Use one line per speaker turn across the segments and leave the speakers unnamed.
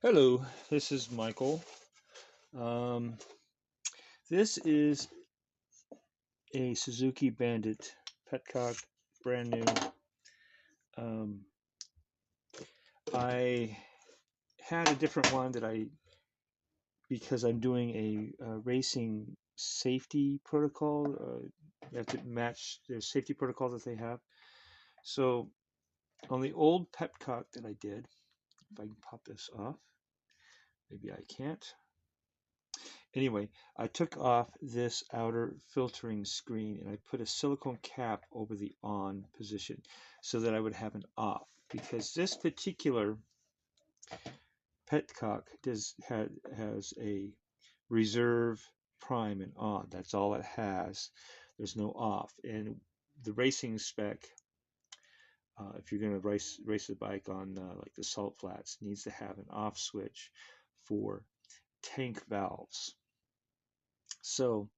Hello, this is Michael. Um, this is a Suzuki Bandit Petcock, brand new. Um, I had a different one because I'm doing a racing safety protocol. You have to match their safety protocol that they have. So on the old Petcock that I did, if I can pop this off, maybe I can't. Anyway, I took off this outer filtering screen and I put a silicone cap over the on position so that I would have an off, because this particular petcock has a reserve, prime, and on. That's all it has. There's no off. And the racing spec, if you're going to race the bike on like the salt flats, needs to have an off switch for tank valves. So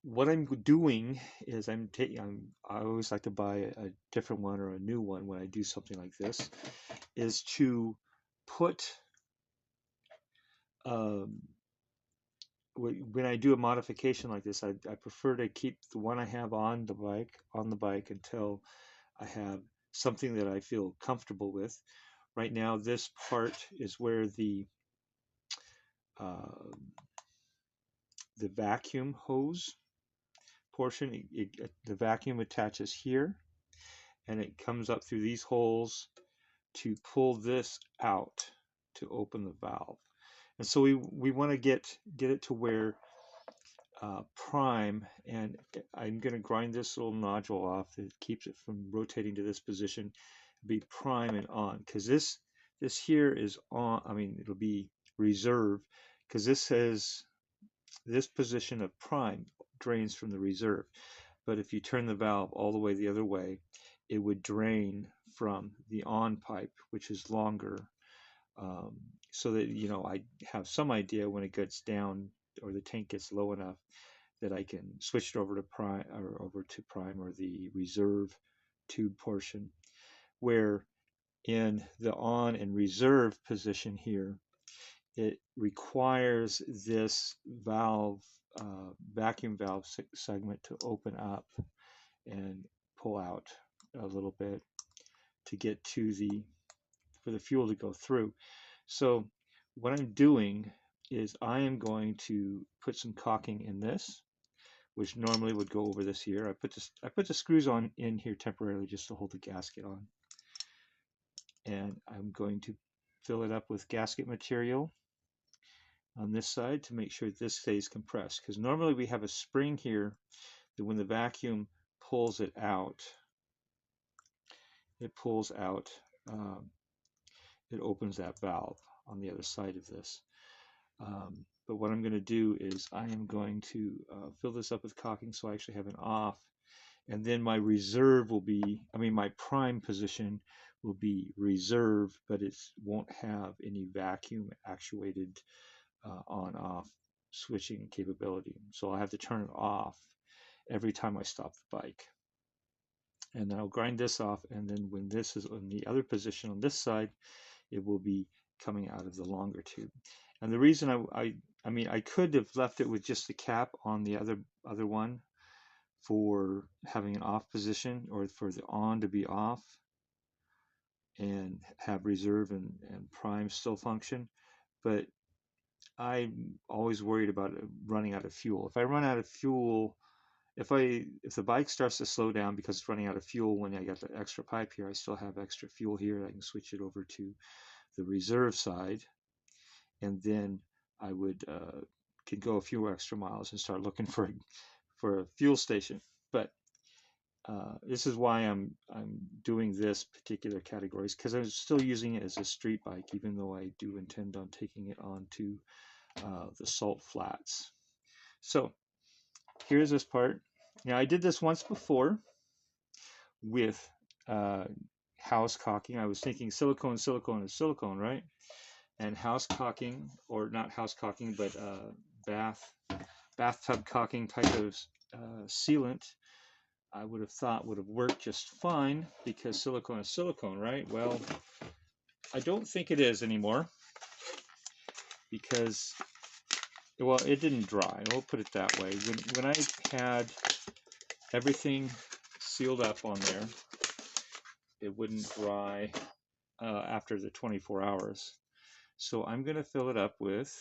what I'm doing is I always like to buy a different one or a new one when I do something like this, is to put um, when I do a modification like this, I prefer to keep the one I have on the bike until I have something that I feel comfortable with. Right now, this part is where uh, the vacuum hose portion, the vacuum attaches here and it comes up through these holes to pull this out to open the valve. And so we want to get it to where prime, and I'm going to grind this little nodule off that keeps it from rotating to this position, be prime and on, because this here is on. I mean, it'll be reserve because this says this position of prime drains from the reserve. But if you turn the valve all the way the other way, it would drain from the on pipe, which is longer, um, so that I have some idea when it gets down or the tank gets low enough that I can switch it over to prime or the reserve tube portion. Where in the on and reserve position here, it requires this valve, vacuum valve segment to open up and pull out a little bit to get to for the fuel to go through. So what I'm doing is I am going to put some caulking in this, which normally would go over this here. I put the screws on in here temporarily just to hold the gasket on. And I'm going to fill it up with gasket material on this side to make sure this stays compressed, because normally we have a spring here that when the vacuum pulls it out, it pulls out, um, it opens that valve on the other side of this. But what I'm going to do is I am going to fill this up with caulking so I actually have an off, and then my reserve will be, my prime position will be reserve, but it won't have any vacuum actuated on-off switching capability. So I'll have to turn it off every time I stop the bike. And then I'll grind this off, and then when this is on the other position on this side, it will be coming out of the longer tube. And the reason I could have left it with just the cap on the other one for having an off position, or for the on to be off and have reserve and prime still function. But I'm always worried about running out of fuel. If I run out of fuel, if the bike starts to slow down because it's running out of fuel when I got the extra pipe here, I still have extra fuel here. I can switch it over to the reserve side, and then I would could go a few extra miles and start looking for a fuel station. But this is why I'm doing this particular categories, because I'm still using it as a street bike, even though I do intend on taking it onto the salt flats. So here's this part. Now I did this once before with house caulking. I was thinking silicone, silicone, and silicone, right? And house caulking, or not house caulking, but bathtub caulking type of sealant, I would have thought would have worked just fine, because silicone is silicone, right? Well, I don't think it is anymore. because, well, it didn't dry. We'll put it that way. When I had everything sealed up on there, it wouldn't dry after the 24 hours. So I'm going to fill it up with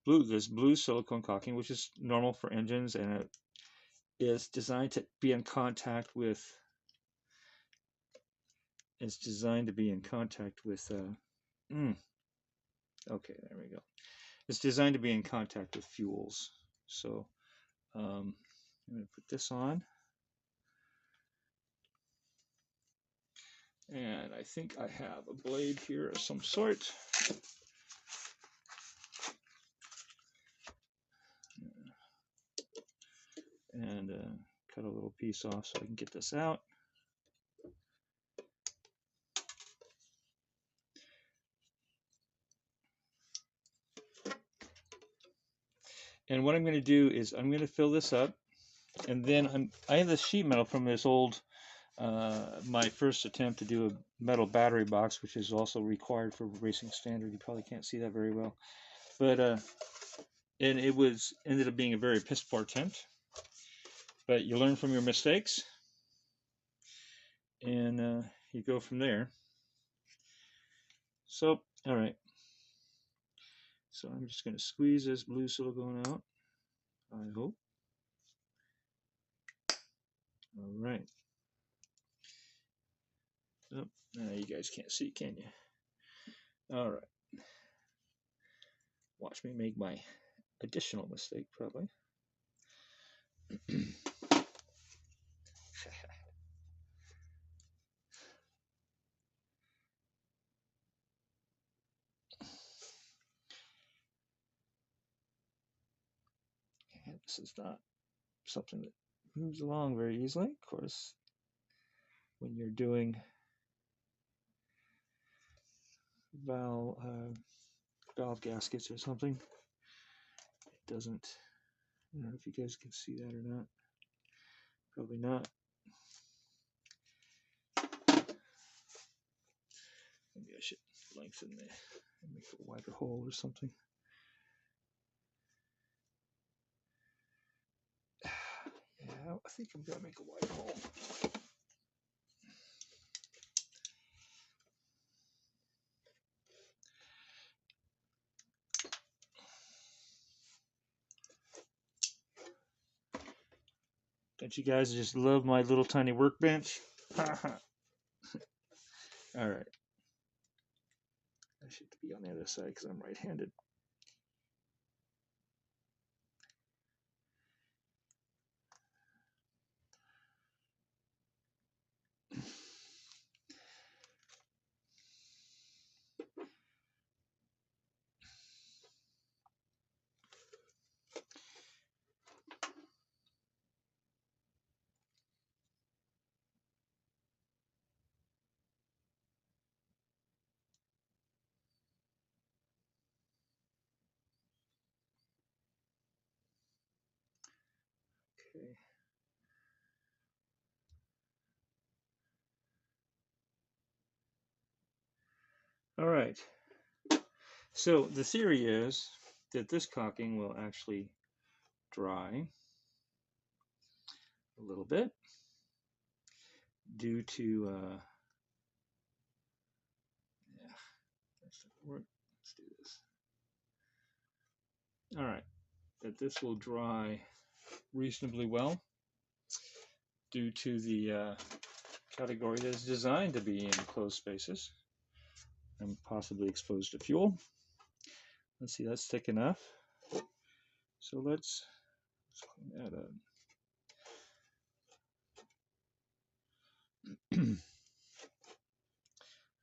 this blue silicone caulking, which is normal for engines, and it is designed to be in contact with. It's designed to be in contact with. Okay, there we go. It's designed to be in contact with fuels. So I'm going to put this on. And I think I have a blade here of some sort. And cut a little piece off so I can get this out. And what I'm going to do is I'm going to fill this up, and then I have this sheet metal from this old, my first attempt to do a metal battery box, which is also required for racing standard. You probably can't see that very well, but and it ended up being a very piss poor attempt. But you learn from your mistakes, and you go from there. So, all right. So I'm just going to squeeze this blue silicone out, I hope. All right. Oh, you guys can't see, can you? All right. Watch me make my additional mistake, probably. This is not something that moves along very easily. Of course, when you're doing valve gaskets or something, it doesn't. I don't know if you guys can see that or not. Probably not. Maybe I should lengthen and make a wider hole or something. Yeah, I think I'm gonna make a wider hole. Don't you guys just love my little tiny workbench? All right. I should be on the other side because I'm right-handed. Okay. All right. So the theory is that this caulking will actually dry a little bit due to yeah, that's not gonna work. Let's do this. All right, that this will dry reasonably well due to the category that is designed to be in closed spaces and possibly exposed to fuel. Let's see, that's thick enough. So let's clean that up.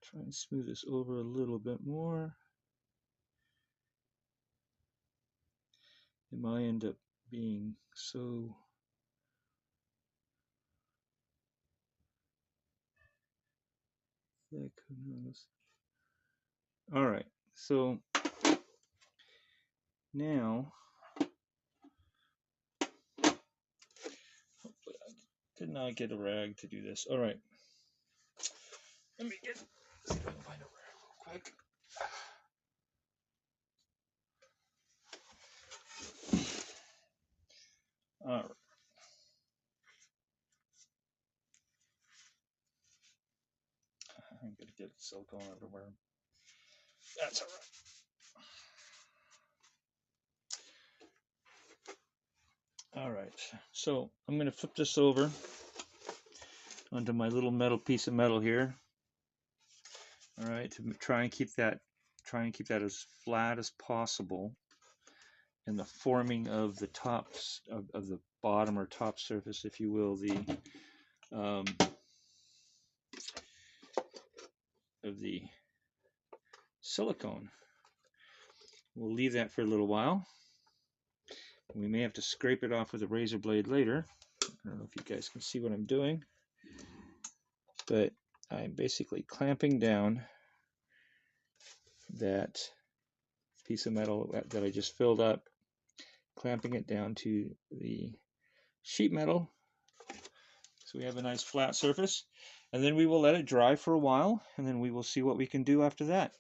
Try and smooth this over a little bit more. It might end up being so thick, who knows. All right, so now, hopefully I did not get a rag to do this. All right, let me see if I can find a rag real quick. get silicone everywhere. That's all right. All right, so I'm going to flip this over onto my little metal piece of metal here. All right, to try and keep that as flat as possible, and the forming of the tops of the bottom or top surface, if you will, of the silicone. We'll leave that for a little while. We may have to scrape it off with a razor blade later. I don't know if you guys can see what I'm doing, but I'm basically clamping down that piece of metal that I just filled up, clamping it down to the sheet metal so we have a nice flat surface, and then we will let it dry for a while, and then we will see what we can do after that.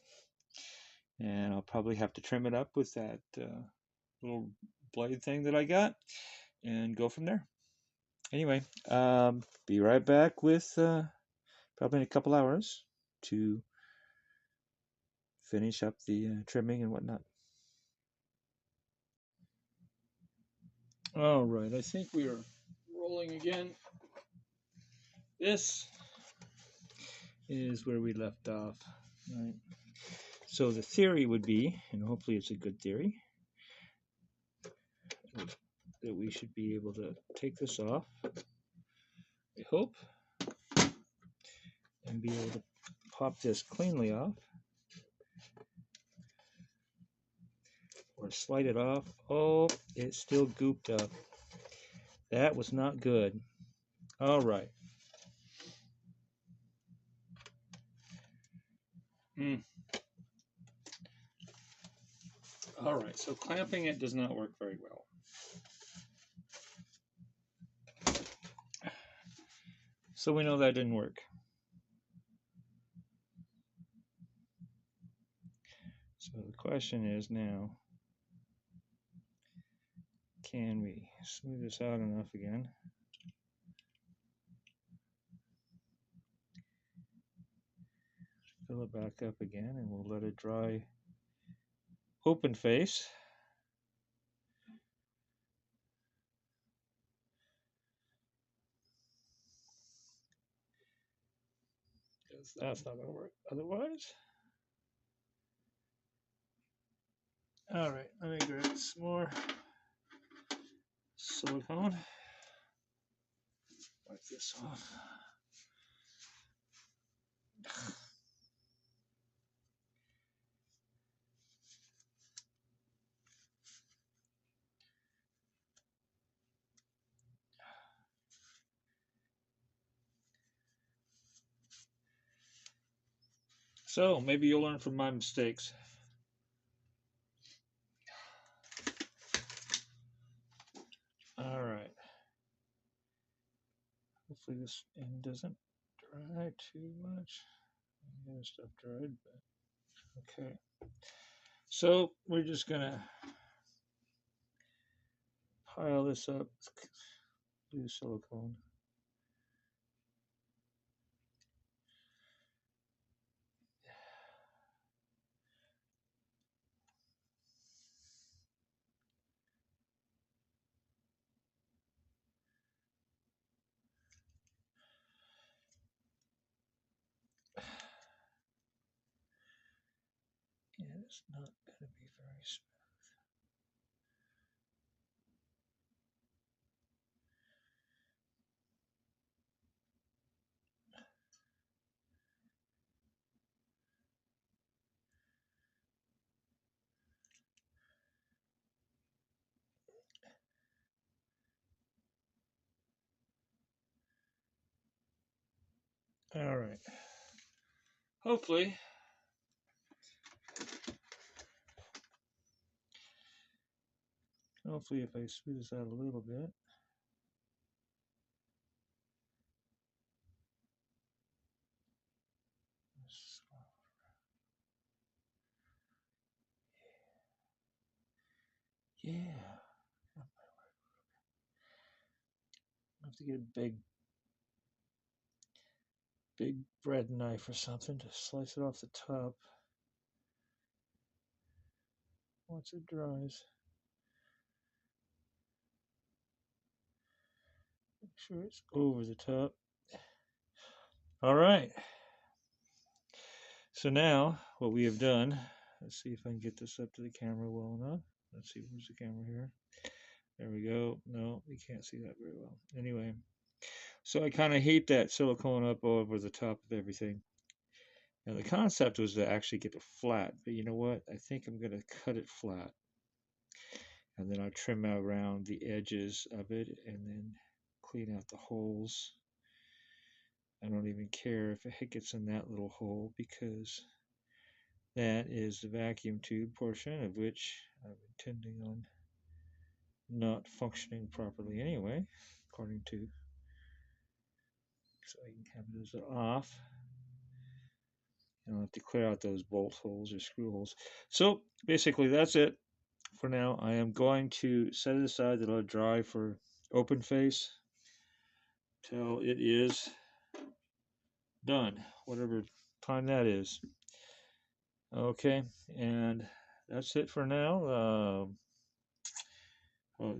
And I'll probably have to trim it up with that little blade thing that I got and go from there. Anyway, be right back with probably in a couple hours to finish up the trimming and whatnot. All right, I think we are rolling again. This is where we left off. Right. So the theory would be, and hopefully it's a good theory, that we should be able to take this off, I hope, and be able to pop this cleanly off, or slide it off. Oh, it's still gooped up. That was not good. All right. All right, so clamping it does not work very well. So we know that didn't work. So the question is now, can we smooth this out enough again? Fill it back up again, and we'll let it dry open face. That's not going to work otherwise. All right, let me grab some more silicone. Wipe this off. So maybe you'll learn from my mistakes. All right. Hopefully this end doesn't dry too much. The other stuff dried, but okay. So we're just gonna pile this up with blue silicone. Yeah, it's not going to be very smooth. All right. Hopefully if I smooth this out a little bit. Yeah. I have to get a big big bread knife or something to slice it off the top once it dries. Make sure it's over the top. All right. So now what we have done, let's see if I can get this up to the camera well enough. Let's see, where's the camera here? There we go. No, you can't see that very well. Anyway, so I kind of heaped that silicone up over the top of everything. Now the concept was to actually get it flat, but you know what? I think I'm going to cut it flat. And then I'll trim out around the edges of it and then clean out the holes. I don't even care if it gets in that little hole because that is the vacuum tube portion of which I'm intending on not functioning properly anyway, according to. So I can have those off. And I'll have to clear out those bolt holes or screw holes. So basically that's it for now. I am going to set it aside to let it dry for open face till it is done, whatever time that is. Okay, and that's it for now.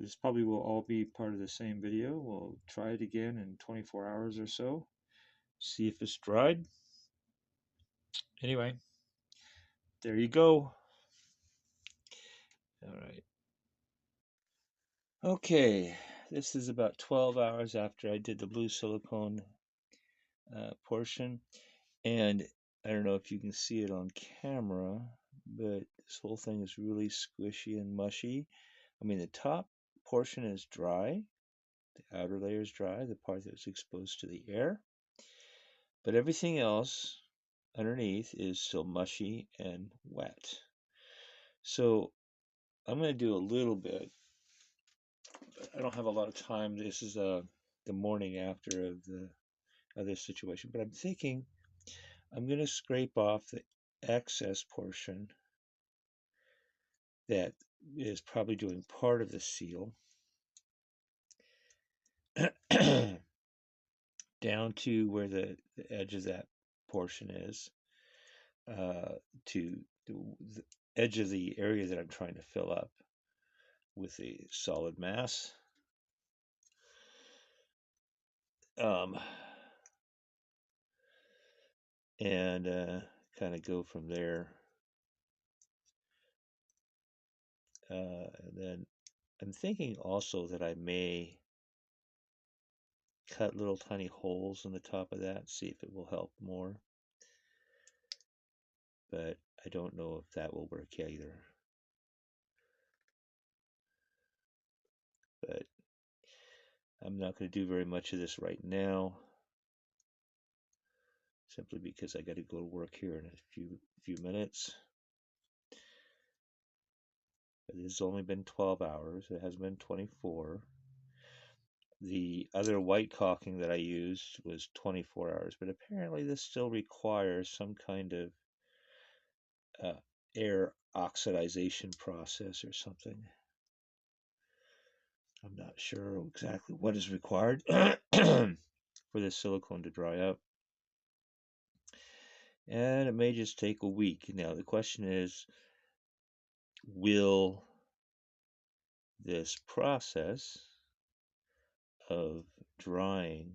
This probably will all be part of the same video. We'll try it again in 24 hours or so, see if it's dried. Anyway, there you go. All right. Okay, this is about 12 hours after I did the blue silicone portion, and I don't know if you can see it on camera, but this whole thing is really squishy and mushy. I mean, the top portion is dry, the outer layer is dry, the part that's exposed to the air, but everything else underneath is still mushy and wet. So I'm going to do a little bit. I don't have a lot of time. This is the morning after of this situation, but I'm thinking I'm going to scrape off the excess portion that is probably doing part of the seal down to where the edge of that portion is, to the edge of the area that I'm trying to fill up with a solid mass. And kind of go from there. And then I'm thinking also that I may cut little tiny holes in the top of that, see if it will help more. But I don't know if that will work either. But I'm not going to do very much of this right now, simply because I got to go to work here in a few minutes. But it's only been 12 hours. It has been 24. The other white caulking that I used was 24 hours, but apparently this still requires some kind of air oxidization process or something. I'm not sure exactly what is required for this silicone to dry up. And it may just take a week. Now the question is, will this process of drying,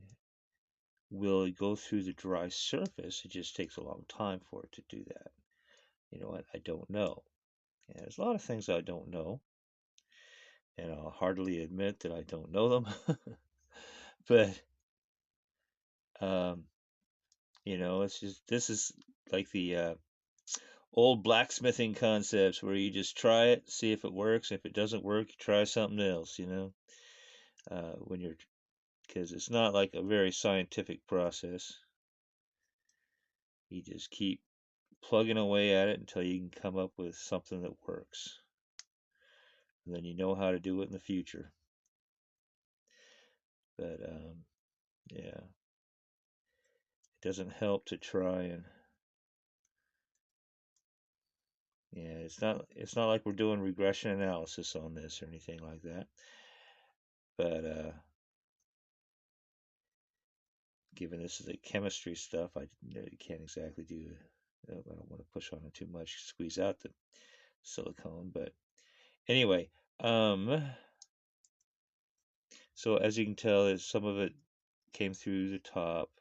will it go through the dry surface? It just takes a long time for it to do that. You know what? I don't know. And there's a lot of things I don't know, and I'll heartily admit that I don't know them. But you know, it's just, this is like the old blacksmithing concepts where you just try it, see if it works. If it doesn't work, you try something else. You know, when you're, because it's not like a very scientific process. You just keep plugging away at it until you can come up with something that works. And then you know how to do it in the future. But yeah, it doesn't help to try and, yeah, it's not like we're doing regression analysis on this or anything like that. But given this is a chemistry stuff, I can't exactly do. I don't want to push on it too much, squeeze out the silicone. But anyway, so as you can tell, some of it came through the top,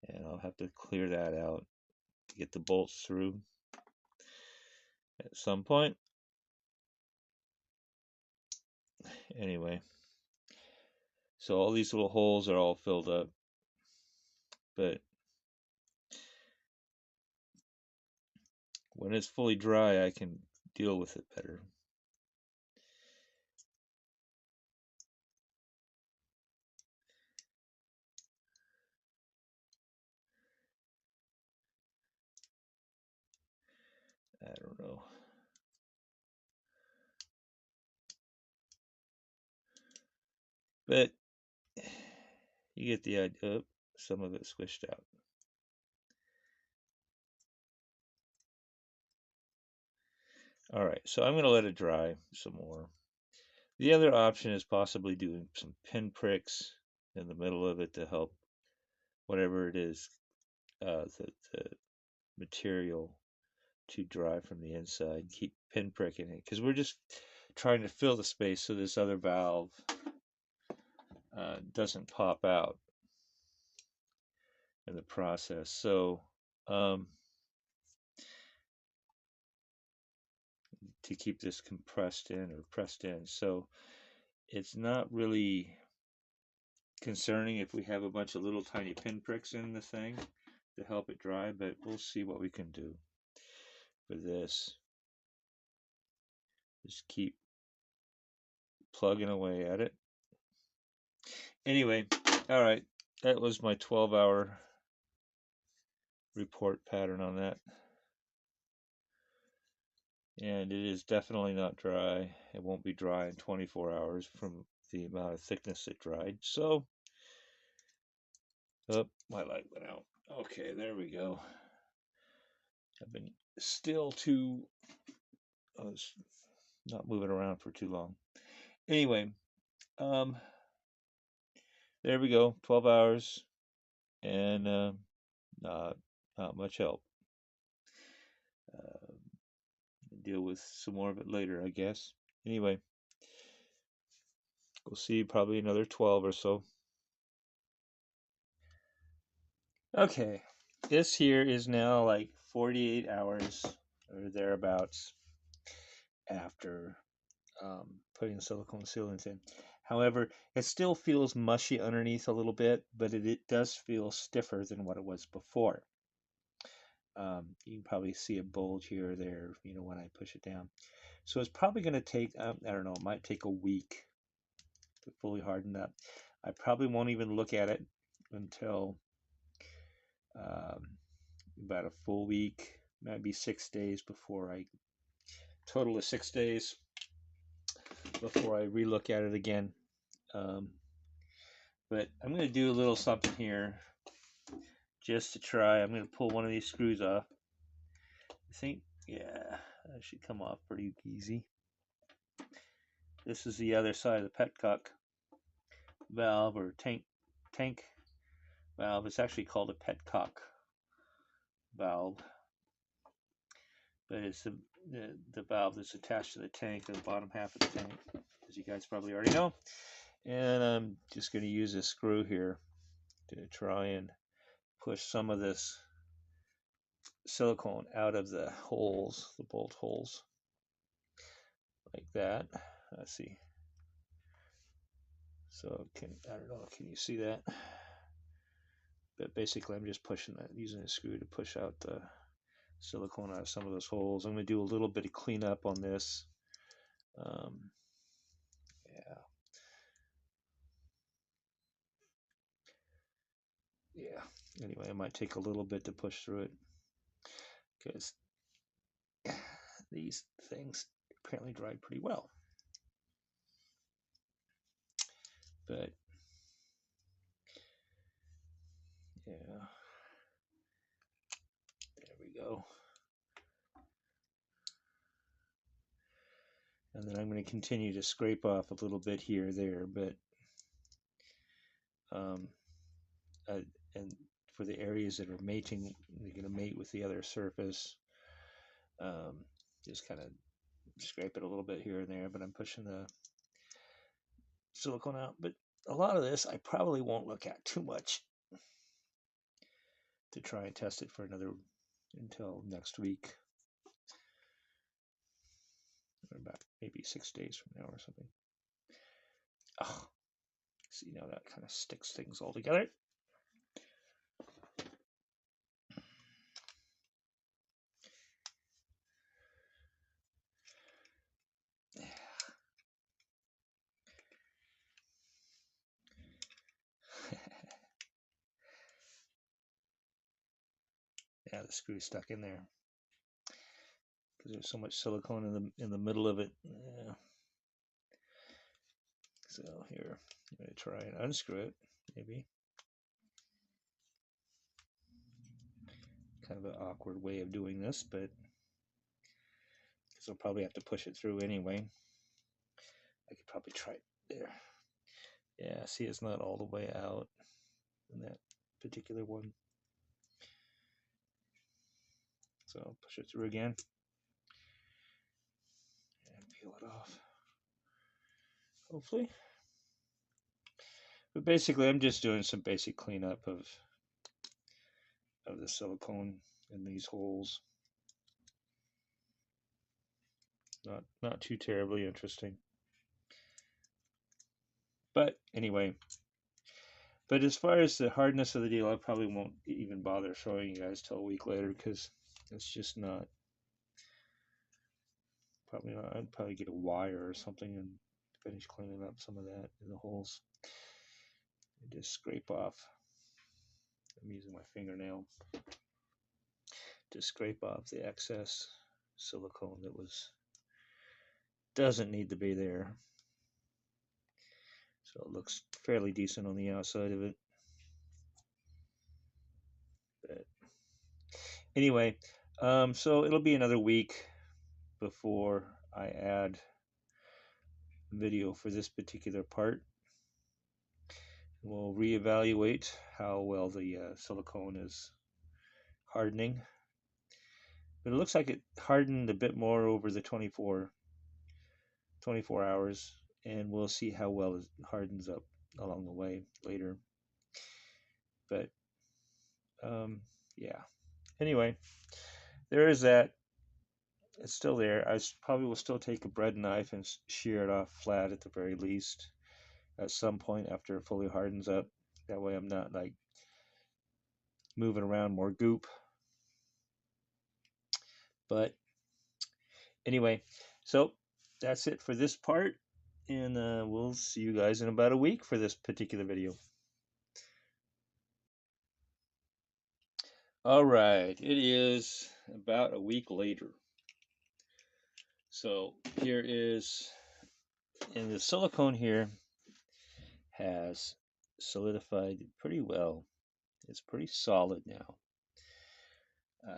and I'll have to clear that out to get the bolts through at some point. Anyway, so all these little holes are all filled up, but when it's fully dry, I can deal with it better. I don't know. But you get the idea. Oh, some of it squished out. All right, so I'm going to let it dry some more. The other option is possibly doing some pin pricks in the middle of it to help whatever it is, the material to dry from the inside. Keep pin pricking it because we're just trying to fill the space so this other valve doesn't pop out in the process. So to keep this compressed in or pressed in. So it's not really concerning if we have a bunch of little tiny pinpricks in the thing to help it dry, but we'll see what we can do for this. Just keep plugging away at it. Anyway, all right, that was my 12-hour report pattern on that. And it is definitely not dry. It won't be dry in 24 hours from the amount of thickness it dried. So, oh, my light went out. Okay, there we go. I've been still too, I was not moving around for too long. Anyway, there we go, 12 hours, and not much help. Deal with some more of it later, I guess. Anyway, we'll see probably another 12 or so. Okay, this here is now like 48 hours or thereabouts after putting silicone sealant in. However, it still feels mushy underneath a little bit, but it does feel stiffer than what it was before. You can probably see a bulge here or there, when I push it down. So it's probably going to take, I don't know, it might take a week to fully harden up. I probably won't even look at it until about a full week, maybe 6 days before total of 6 days before I relook at it again. But I'm going to do a little something here just to try. I'm going to pull one of these screws off. I think, yeah, that should come off pretty easy. This is the other side of the petcock valve or tank valve. It's actually called a petcock valve, but it's the valve that's attached to the tank, the bottom half of the tank, as you guys probably already know. And I'm just going to use a screw here to try and push some of this silicone out of the holes, the bolt holes, like that. Let's see. So I don't know, can you see that? But basically I'm just pushing that, using a screw to push out the silicone out of some of those holes. I'm going to do a little bit of cleanup on this. Yeah. Anyway, it might take a little bit to push through it because these things apparently dried pretty well. But yeah, there we go. And then I'm going to continue to scrape off a little bit here or there, but and for the areas that are mating, they're going to mate with the other surface. Um, just kind of scrape it a little bit here and there, but I'm pushing the silicone out. But a lot of this I probably won't look at too much to try and test it for until next week, or about maybe 6 days from now or something. Oh, see, now that kind of sticks things all together. Yeah, the screw's stuck in there because there's so much silicone in the middle of it. Yeah. So here, I'm going to try and unscrew it, maybe. Kind of an awkward way of doing this, but because I'll probably have to push it through anyway. I could probably try it there. Yeah, see, it's not all the way out in that particular one. So I'll push it through again and peel it off, hopefully. But basically, I'm just doing some basic cleanup of the silicone in these holes. Not too terribly interesting. But anyway, but as far as the hardness of the deal, I probably won't even bother showing you guys till a week later because it's just not. Probably not. I'd probably get a wire or something and finish cleaning up some of that in the holes. And just scrape off. I'm using my fingernail to scrape off the excess silicone that doesn't need to be there. So it looks fairly decent on the outside of it. But anyway, so it'll be another week before I add video for this particular part. We'll reevaluate how well the silicone is hardening. But it looks like it hardened a bit more over the 24 hours, and we'll see how well it hardens up along the way later. But yeah, anyway, there is that. It's still there. I probably will still take a bread knife and shear it off flat at the very least at some point after it fully hardens up. That way I'm not like moving around more goop. But anyway, so that's it for this part, and we'll see you guys in about a week for this particular video. All right, it is about a week later. So here is, and the silicone here has solidified pretty well. It's pretty solid now.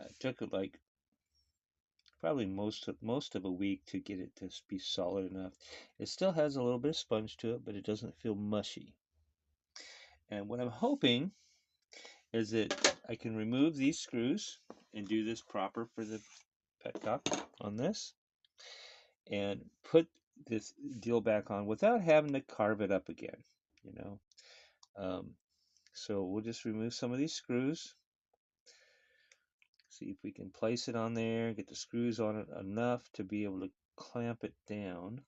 It took it like probably most of a week to get it to be solid enough. It still has a little bit of sponge to it, but it doesn't feel mushy. And what I'm hoping is that I can remove these screws and do this proper for the petcock on this and put this deal back on without having to carve it up again, you know. So we'll just remove some of these screws, see if we can place it on there, get the screws on it enough to be able to clamp it down.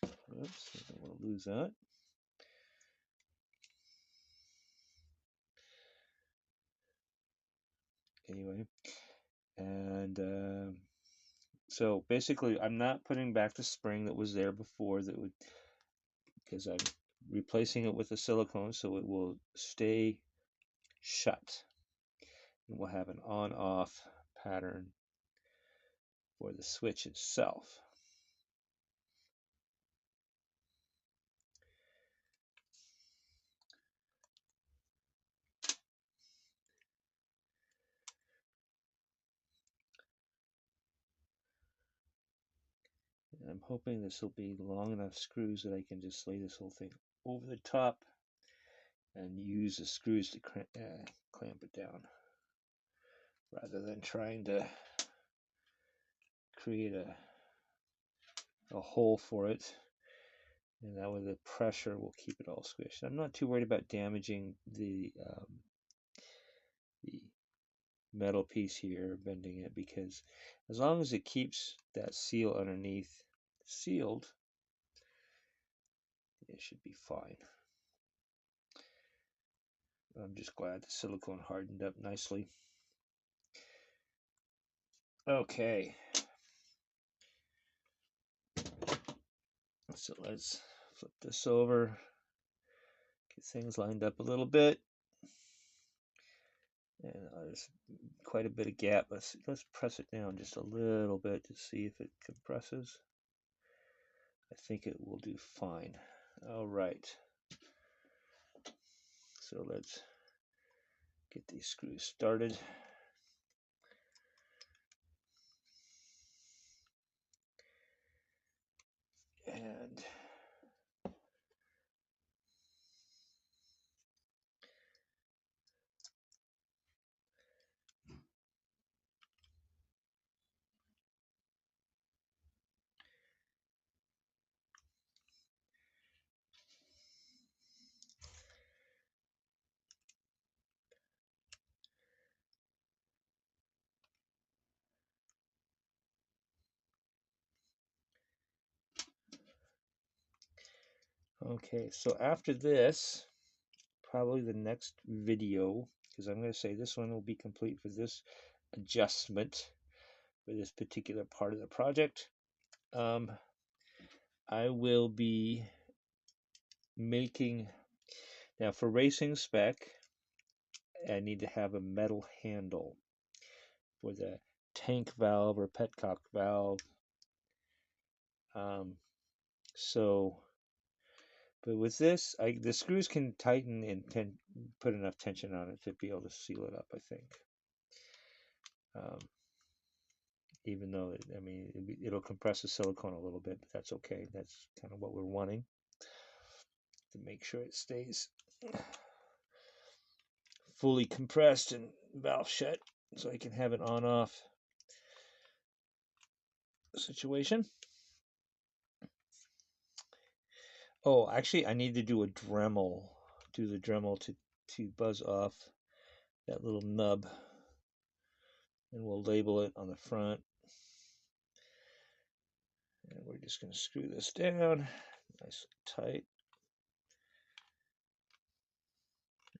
Oops, I don't want to lose that. Anyway, and so basically I'm not putting back the spring that was there before, that would, because I'm replacing it with a silicone so it will stay shut. And we'll have an on-off pattern for the switch itself. And I'm hoping this will be long enough screws that I can just lay this whole thing over the top and use the screws to clamp it down, rather than trying to create a hole for it. And that way the pressure will keep it all squished. I'm not too worried about damaging the metal piece here, bending it, because as long as it keeps that seal underneath sealed, it should be fine. I'm just glad the silicone hardened up nicely. Okay, so let's flip this over, get things lined up a little bit. And there's quite a bit of gap. Let's press it down just a little bit to see if it compresses. I think it will do fine. All right. So let's get these screws started. And okay, so after this, probably the next video, because I'm going to say this one will be complete for this adjustment for this particular part of the project. I will be making, now for racing spec, I need to have a metal handle for the tank valve or petcock valve. But with this, the screws can tighten and put enough tension on it to be able to seal it up, I think. Even though, it'll compress the silicone a little bit, but that's okay. That's kind of what we're wanting, to make sure it stays fully compressed and valve shut, so I can have an on-off situation. Oh, actually, I need to do a Dremel. Do the Dremel to buzz off that little nub, and we'll label it on the front. And we're just going to screw this down nice and tight.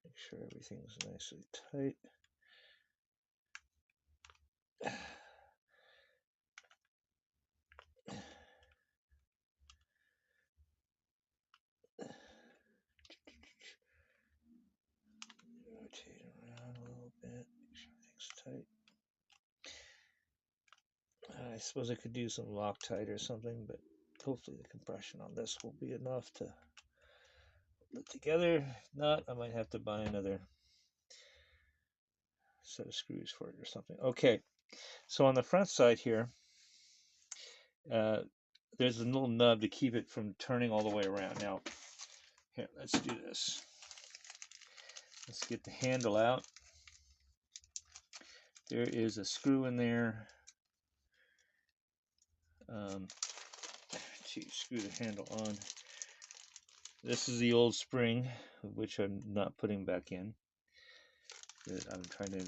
Make sure everything's nicely tight. Rotate around a little bit, make sure everything's tight. I suppose I could do some Loctite or something, but hopefully the compression on this will be enough to hold it together. If not, I might have to buy another set of screws for it or something. Okay, so on the front side here, there's a little nub to keep it from turning all the way around. Now, here, let's do this. Let's get the handle out. There is a screw in there to screw the handle on. This is the old spring, which I'm not putting back in. I'm trying to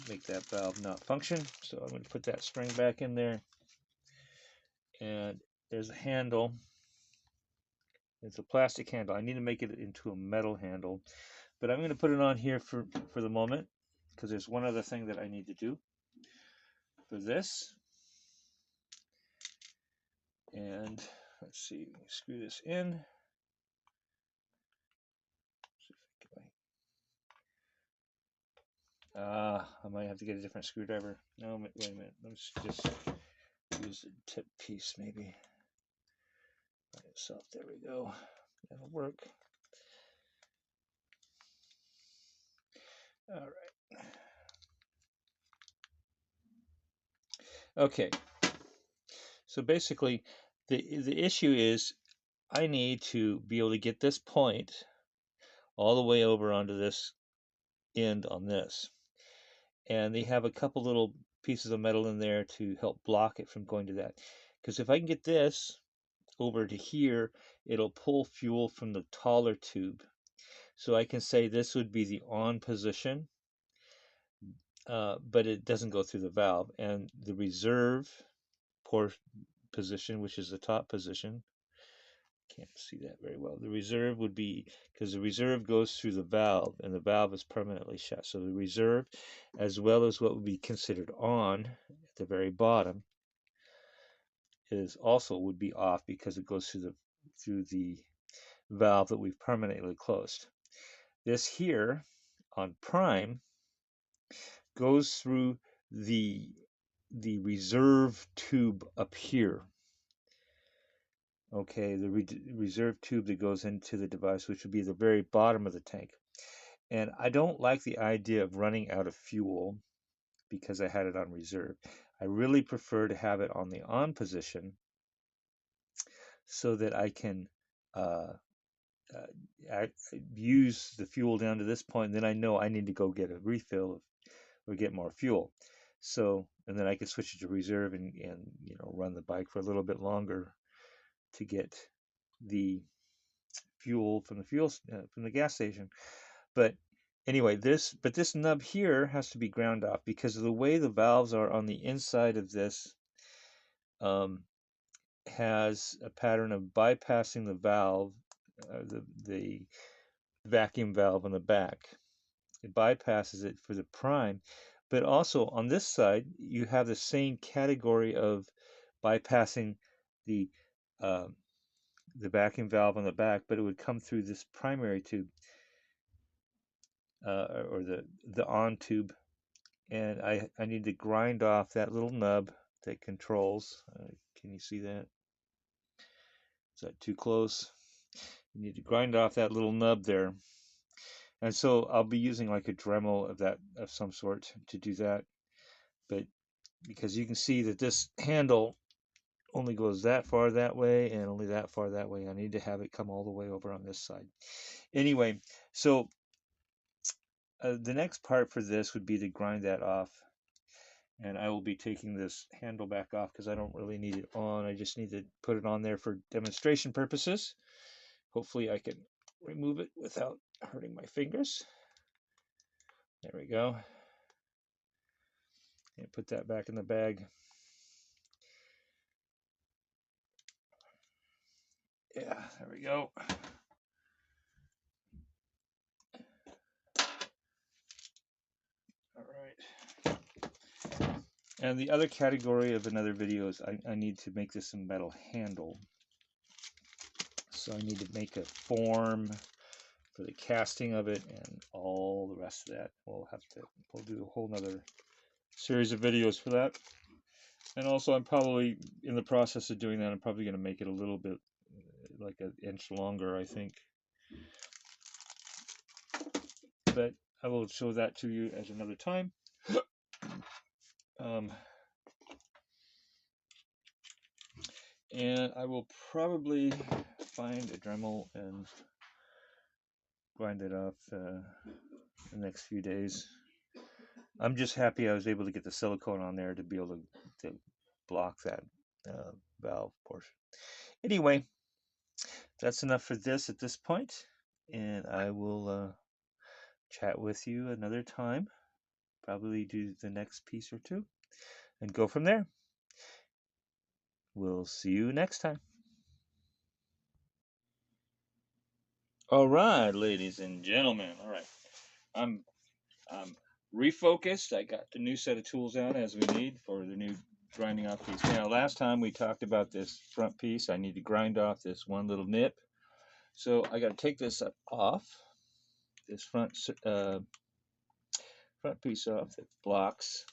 make that valve not function, so I'm going to put that spring back in there. And there's a handle. It's a plastic handle. I need to make it into a metal handle, but I'm going to put it on here for the moment, because there's one other thing that I need to do for this. And let's see, screw this in. I might have to get a different screwdriver. No, wait a minute. Let's just use the tip piece maybe by itself. There we go. That'll work. All right. Okay. So basically, the issue is I need to be able to get this point all the way over onto this end on this. And they have a couple little pieces of metal in there to help block it from going to that. Because if I can get this over to here, it'll pull fuel from the taller tube. So I can say this would be the on position, but it doesn't go through the valve. And the reserve position, which is the top position, can't see that very well. The reserve would be, because the reserve goes through the valve, and the valve is permanently shut. So the reserve, as well as what would be considered on at the very bottom, is also would be off because it goes through the valve that we've permanently closed. This here on prime goes through the reserve tube up here. Okay, the reserve tube that goes into the device, which would be the very bottom of the tank. And I don't like the idea of running out of fuel because I had it on reserve. I really prefer to have it on the on position so that I can use the fuel down to this point, and then I know I need to go get a refill or get more fuel. So, and then I can switch it to reserve and run the bike for a little bit longer to get the fuel from the gas station. But anyway, this nub here has to be ground off because of the way the valves are on the inside of this. Has a pattern of bypassing the valve, the vacuum valve on the back. It bypasses it for the prime, but also on this side you have the same category of bypassing the vacuum valve on the back, but it would come through this primary tube or the on tube, and I need to grind off that little nub that controls. Can you see that? Is that too close? You need to grind off that little nub there. And so I'll be using like a Dremel of some sort to do that. But because you can see that this handle only goes that far that way and only that far that way, I need to have it come all the way over on this side. Anyway, so the next part for this would be to grind that off. And I will be taking this handle back off because I don't really need it on. I just need to put it on there for demonstration purposes. Hopefully I can remove it without hurting my fingers. There we go. And put that back in the bag. Yeah, there we go. All right. And the other category of another video is I need to make this a metal handle. So I need to make a form for the casting of it and all the rest of that. We'll do a whole nother series of videos for that. And also I'm probably in the process of doing that. I'm probably going to make it a little bit like an inch longer, I think. But I will show that to you at another time. And I will probably find a Dremel and grind it off the next few days. I'm just happy I was able to get the silicone on there to be able to block that valve portion. Anyway, that's enough for this at this point, and I will chat with you another time, probably do the next piece or two, and go from there. We'll see you next time. All right, ladies and gentlemen. All right, I'm refocused. I got the new set of tools out as we need for the new grinding off piece. Now, last time we talked about this front piece. I need to grind off this one little nip. So I got to take this off, this front piece off that blocks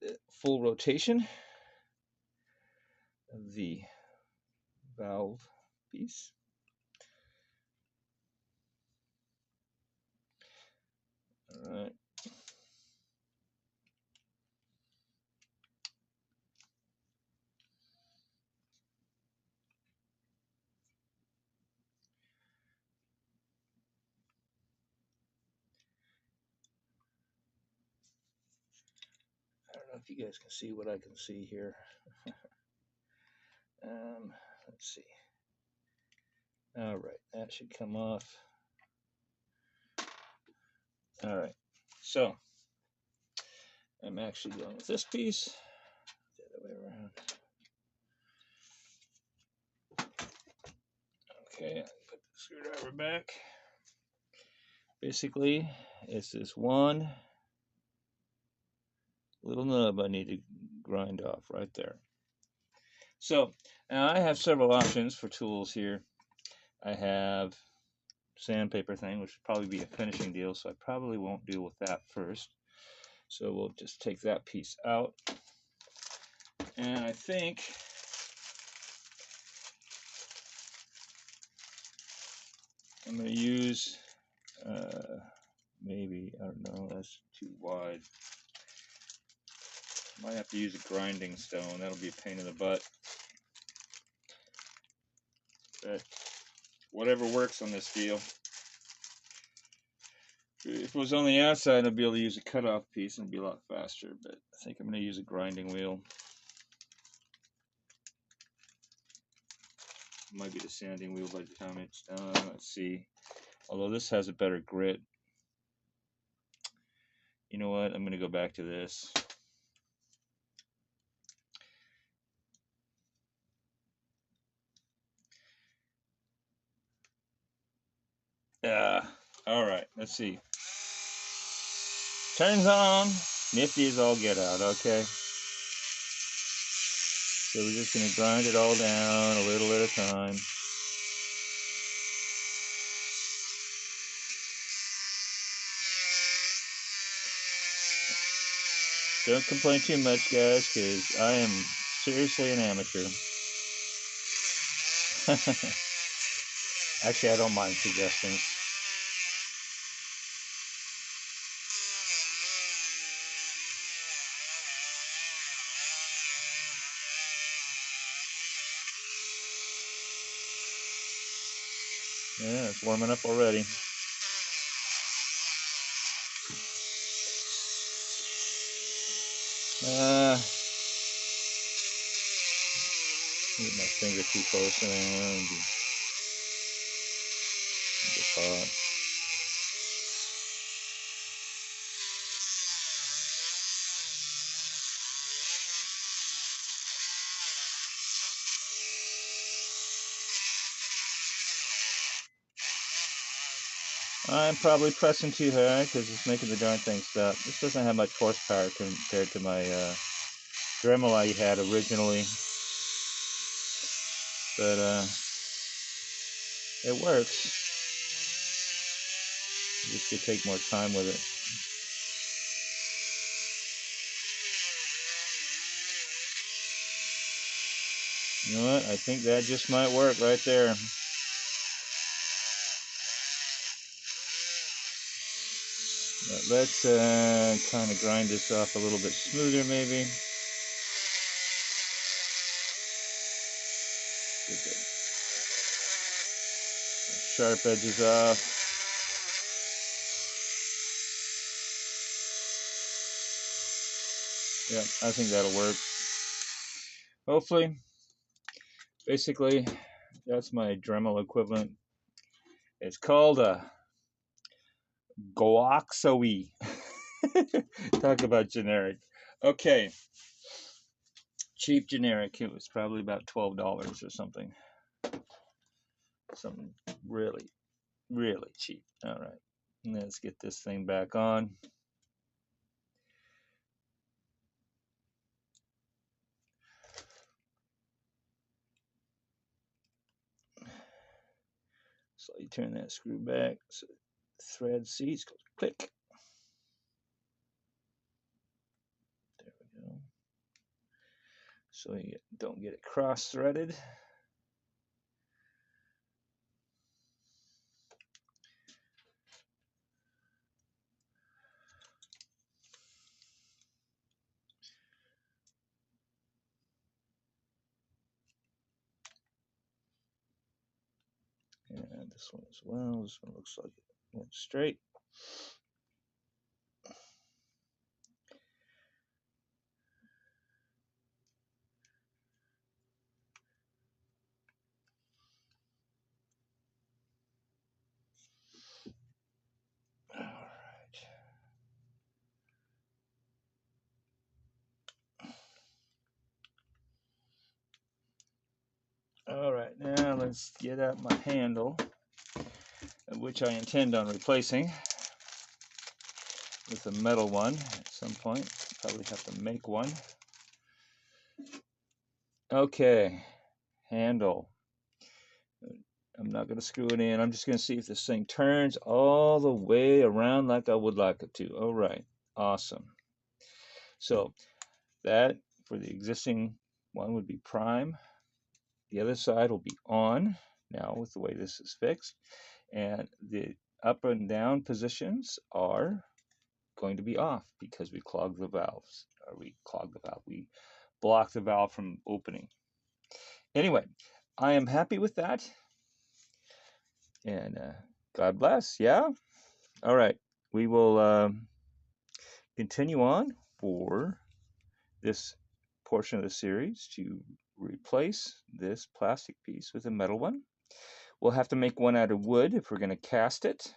the full rotation of the valve piece. All right.
if you guys can see what I can see here. Let's see. All right, that should come off. All right, so I'm actually going with this piece the other way around. Okay, put the screwdriver back. Basically, it's this one little nub I need to grind off right there. So now I have several options for tools here. I have sandpaper thing, which would probably be a finishing deal, so I probably won't deal with that first. So we'll just take that piece out. And I think I'm going to use, maybe, I don't know, that's too wide. Might have to use a grinding stone. That'll be a pain in the butt. But whatever works on this deal. If it was on the outside, I'd be able to use a cutoff piece and it'd be a lot faster, but I think I'm going to use a grinding wheel. Might be the sanding wheel by the time it's done. Let's see. Although this has a better grit. You know what? I'm going to go back to this. All right. Let's see. Turns on. Nifty as all get out. Okay. So we're just going to grind it all down a little at a time. Don't complain too much, guys, because I am seriously an amateur. Actually, I don't mind suggestions. Yeah, it's warming up already. Get my finger too close and get hot. I'm probably pressing too hard because it's making the darn thing stop. This doesn't have much horsepower compared to my Dremel I had originally, but it works. You just could take more time with it. You know what? I think that just might work right there. But let's kind of grind this off a little bit smoother, maybe. Get the sharp edges off. Yeah, I think that'll work. Hopefully. Basically, that's my Dremel equivalent. It's called a Goaxoe. Talk about generic. Okay. Cheap generic. It was probably about $12 or something. Something really, really cheap. All right. Let's get this thing back on. So you turn that screw back so the thread seats goes click. There we go. So you don't get it cross-threaded. And this one as well. This one looks like it went straight. All right, now let's get out my handle, which I intend on replacing with a metal one at some point. Probably have to make one. Okay, handle. I'm not going to screw it in. I'm just going to see if this thing turns all the way around like I would like it to. All right, awesome. So that for the existing one would be prime. The other side will be on now with the way this is fixed. And the up and down positions are going to be off because we clogged the valves. Or we clogged the valve. We blocked the valve from opening. Anyway, I am happy with that. And God bless. Yeah? All right. We will continue on for this portion of the series to replace this plastic piece with a metal one. We'll have to make one out of wood if we're going to cast it.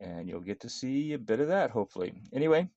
And you'll get to see a bit of that, hopefully. Anyway,